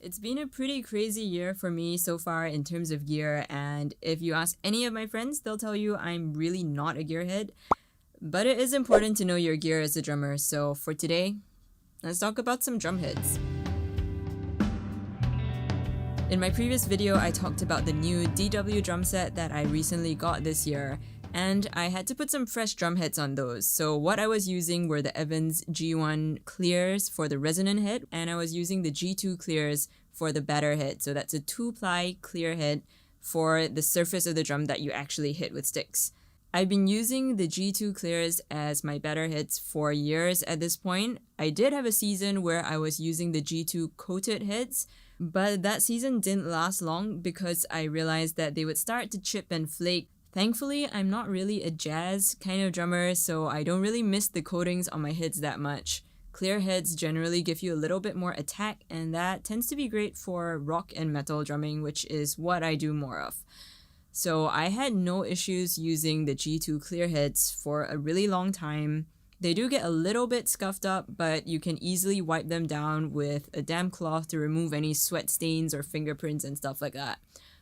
It's been a pretty crazy year for me so far in terms of gear, and if you ask any of my friends, they'll tell you I'm really not a gearhead. But it is important to know your gear as a drummer, so for today, let's talk about some drumheads. In my previous video, I talked about the new DW drum set that I recently got this year, and I had to put some fresh drumheads on those. So what I was using were the Evans G1 clears for the resonant head, and I was using the G2 clears for the batter head. So that's a 2-ply clear head for the surface of the drum that you actually hit with sticks. I've been using the G2 clears as my batter heads for years at this point. I did have a season where I was using the G2 coated heads, but that season didn't last long because I realized that they would start to chip and flake. Thankfully, I'm not really a jazz kind of drummer, so I don't really miss the coatings on my heads that much. Clear heads generally give you a little bit more attack, and that tends to be great for rock and metal drumming, which is what I do more of. So I had no issues using the G2 clear heads for a really long time. They do get a little bit scuffed up, but you can easily wipe them down with a damp cloth to remove any sweat stains or fingerprints and stuff like that.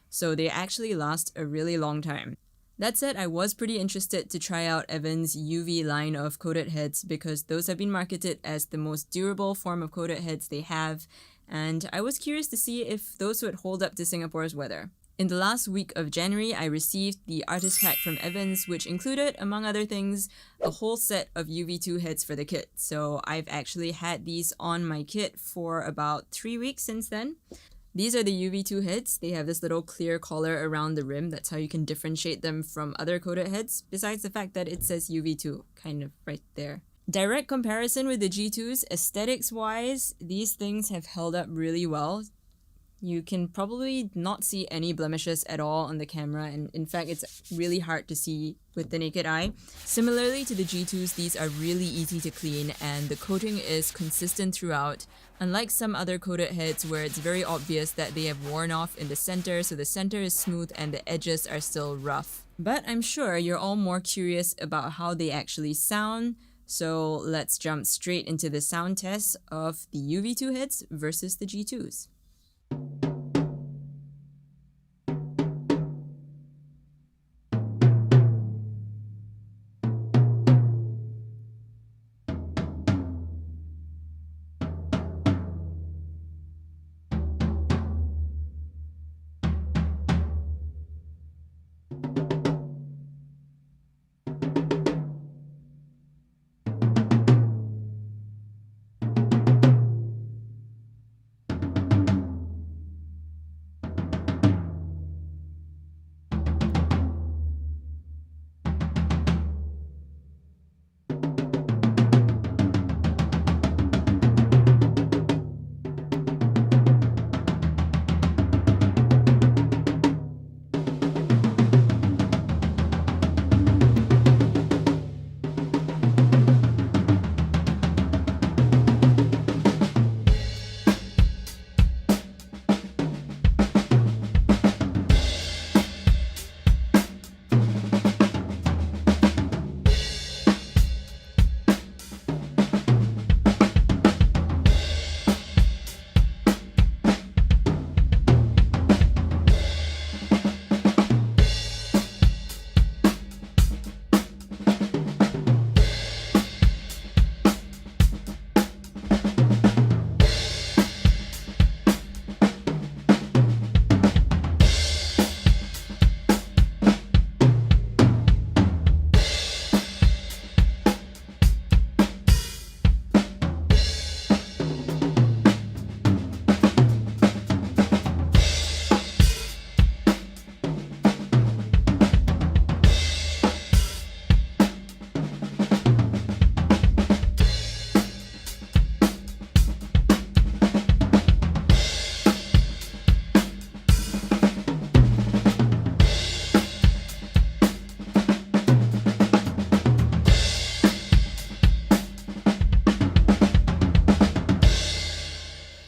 So they actually last a really long time. That said, I was pretty interested to try out Evans' UV line of coated heads because those have been marketed as the most durable form of coated heads they have, and I was curious to see if those would hold up to Singapore's weather. In the last week of January, I received the artist pack from Evans, which included, among other things, a whole set of UV2 heads for the kit. So I've actually had these on my kit for about 3 weeks since then. These are the UV2 heads. They have this little clear collar around the rim. That's how you can differentiate them from other coated heads, besides the fact that it says UV2, kind of right there. Direct comparison with the G2s, aesthetics-wise, these things have held up really well. You can probably not see any blemishes at all on the camera, and in fact it's really hard to see with the naked eye. Similarly to the G2s, these are really easy to clean and the coating is consistent throughout, unlike some other coated heads where it's very obvious that they have worn off in the center, so the center is smooth and the edges are still rough. But I'm sure you're all more curious about how they actually sound, so let's jump straight into the sound test of the UV2 heads versus the G2s.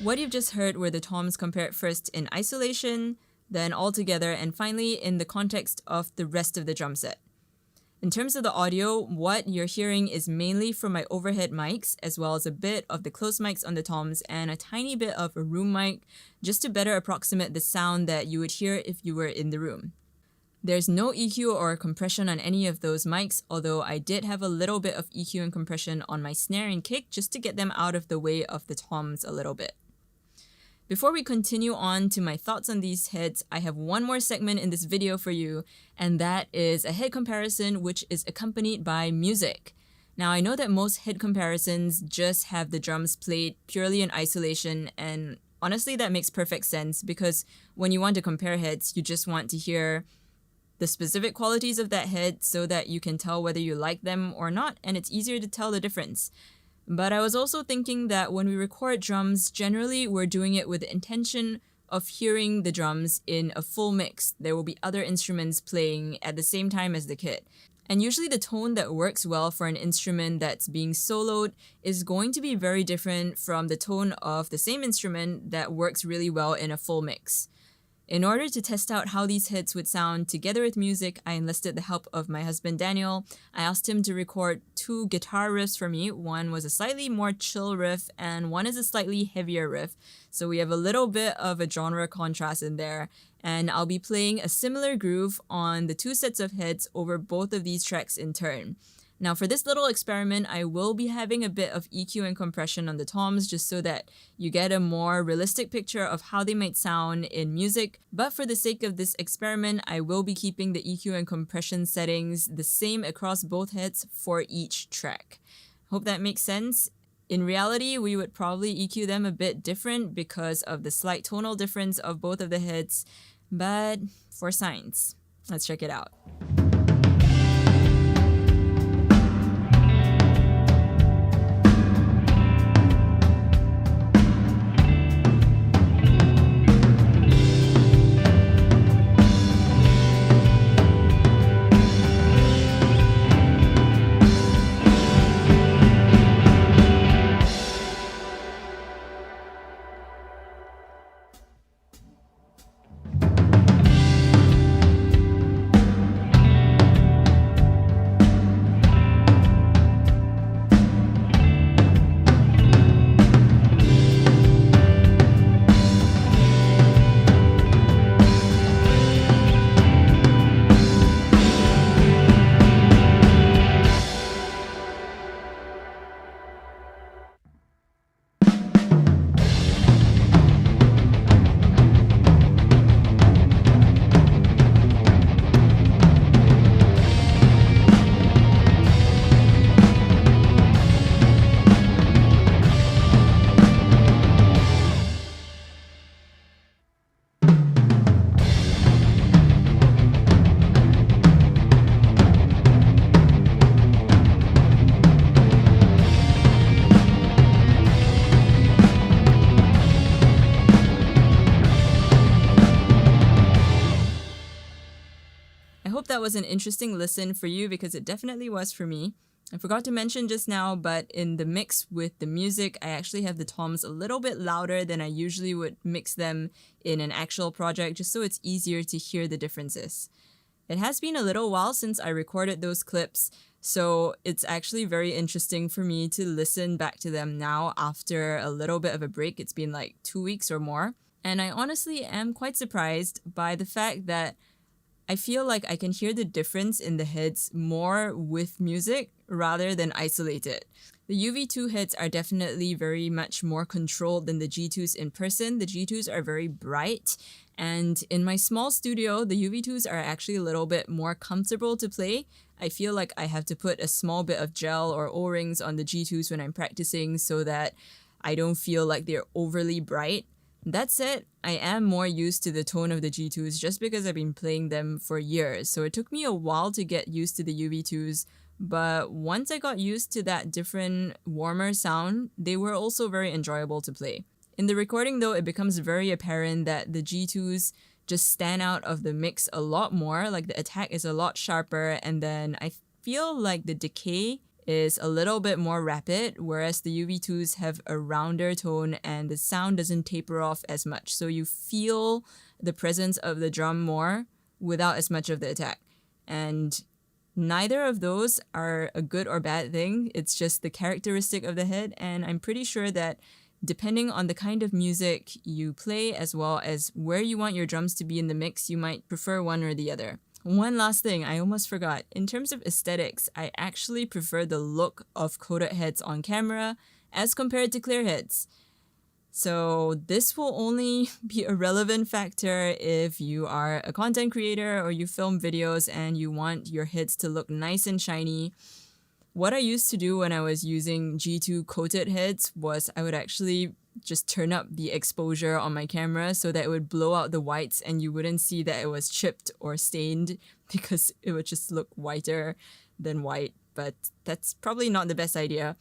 What you've just heard were the toms compared first in isolation, then all together, and finally in the context of the rest of the drum set. In terms of the audio, what you're hearing is mainly from my overhead mics, as well as a bit of the close mics on the toms and a tiny bit of a room mic, just to better approximate the sound that you would hear if you were in the room. There's no EQ or compression on any of those mics, although I did have a little bit of EQ and compression on my snare and kick just to get them out of the way of the toms a little bit. Before we continue on to my thoughts on these heads, I have one more segment in this video for you, and that is a head comparison which is accompanied by music. Now, I know that most head comparisons just have the drums played purely in isolation, and honestly that makes perfect sense because when you want to compare heads, you just want to hear the specific qualities of that head so that you can tell whether you like them or not, and it's easier to tell the difference. But I was also thinking that when we record drums, generally we're doing it with the intention of hearing the drums in a full mix. There will be other instruments playing at the same time as the kit. And usually the tone that works well for an instrument that's being soloed is going to be very different from the tone of the same instrument that works really well in a full mix. In order to test out how these heads would sound together with music, I enlisted the help of my husband Daniel. I asked him to record 2 guitar riffs for me. One was a slightly more chill riff and one is a slightly heavier riff. So we have a little bit of a genre contrast in there. And I'll be playing a similar groove on the 2 sets of heads over both of these tracks in turn. Now for this little experiment, I will be having a bit of EQ and compression on the toms just so that you get a more realistic picture of how they might sound in music. But for the sake of this experiment, I will be keeping the EQ and compression settings the same across both heads for each track. Hope that makes sense. In reality, we would probably EQ them a bit different because of the slight tonal difference of both of the heads, but for science, let's check it out. That was an interesting listen for you because it definitely was for me. I forgot to mention just now, but in the mix with the music, I actually have the toms a little bit louder than I usually would mix them in an actual project just so it's easier to hear the differences. It has been a little while since I recorded those clips, so it's actually very interesting for me to listen back to them now after a little bit of a break. It's been like 2 weeks or more, and I honestly am quite surprised by the fact that I feel like I can hear the difference in the heads more with music rather than isolated. The UV2 heads are definitely very much more controlled than the G2s in person. The G2s are very bright, and in my small studio, the UV2s are actually a little bit more comfortable to play. I feel like I have to put a small bit of gel or O-rings on the G2s when I'm practicing so that I don't feel like they're overly bright. That said, I am more used to the tone of the G2s just because I've been playing them for years, so it took me a while to get used to the UV2s, but once I got used to that different, warmer sound, they were also very enjoyable to play. In the recording though, it becomes very apparent that the G2s just stand out of the mix a lot more, like the attack is a lot sharper, and then I feel like the decay is a little bit more rapid, whereas the UV2s have a rounder tone and the sound doesn't taper off as much. So you feel the presence of the drum more without as much of the attack. And Neither of those are a good or bad thing. It's just the characteristic of the head, and I'm pretty sure that depending on the kind of music you play as well as where you want your drums to be in the mix, you might prefer one or the other. One last thing, I almost forgot. In terms of aesthetics, I actually prefer the look of coated heads on camera as compared to clear heads. So this will only be a relevant factor if you are a content creator or you film videos and you want your heads to look nice and shiny. What I used to do when I was using G2 coated heads was I would actually just turn up the exposure on my camera so that it would blow out the whites and you wouldn't see that it was chipped or stained because it would just look whiter than white. But that's probably not the best idea.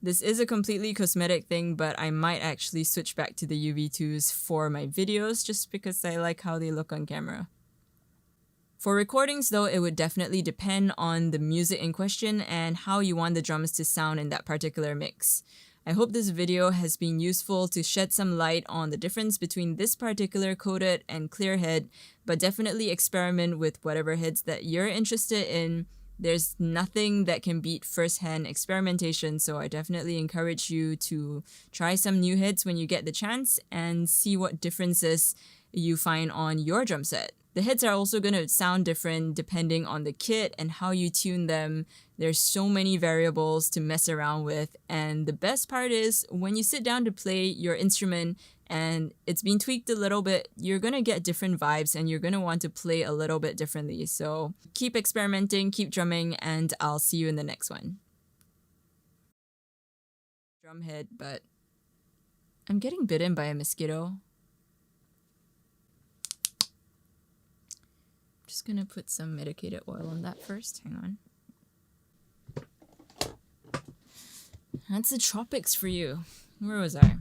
This is a completely cosmetic thing, but I might actually switch back to the UV2s for my videos just because I like how they look on camera. For recordings though, it would definitely depend on the music in question and how you want the drums to sound in that particular mix. I hope this video has been useful to shed some light on the difference between this particular coated and clear head, but definitely experiment with whatever heads that you're interested in. There's nothing that can beat first-hand experimentation, so I definitely encourage you to try some new heads when you get the chance and see what differences you find on your drum set. The heads are also going to sound different depending on the kit and how you tune them. There's so many variables to mess around with, and the best part is when you sit down to play your instrument and it's been tweaked a little bit, you're going to get different vibes and you're going to want to play a little bit differently. So keep experimenting, keep drumming, and I'll see you in the next one. Drumhead, but I'm getting bitten by a mosquito. Just gonna put some medicated oil on that first. Hang on. That's the tropics for you. Where was I?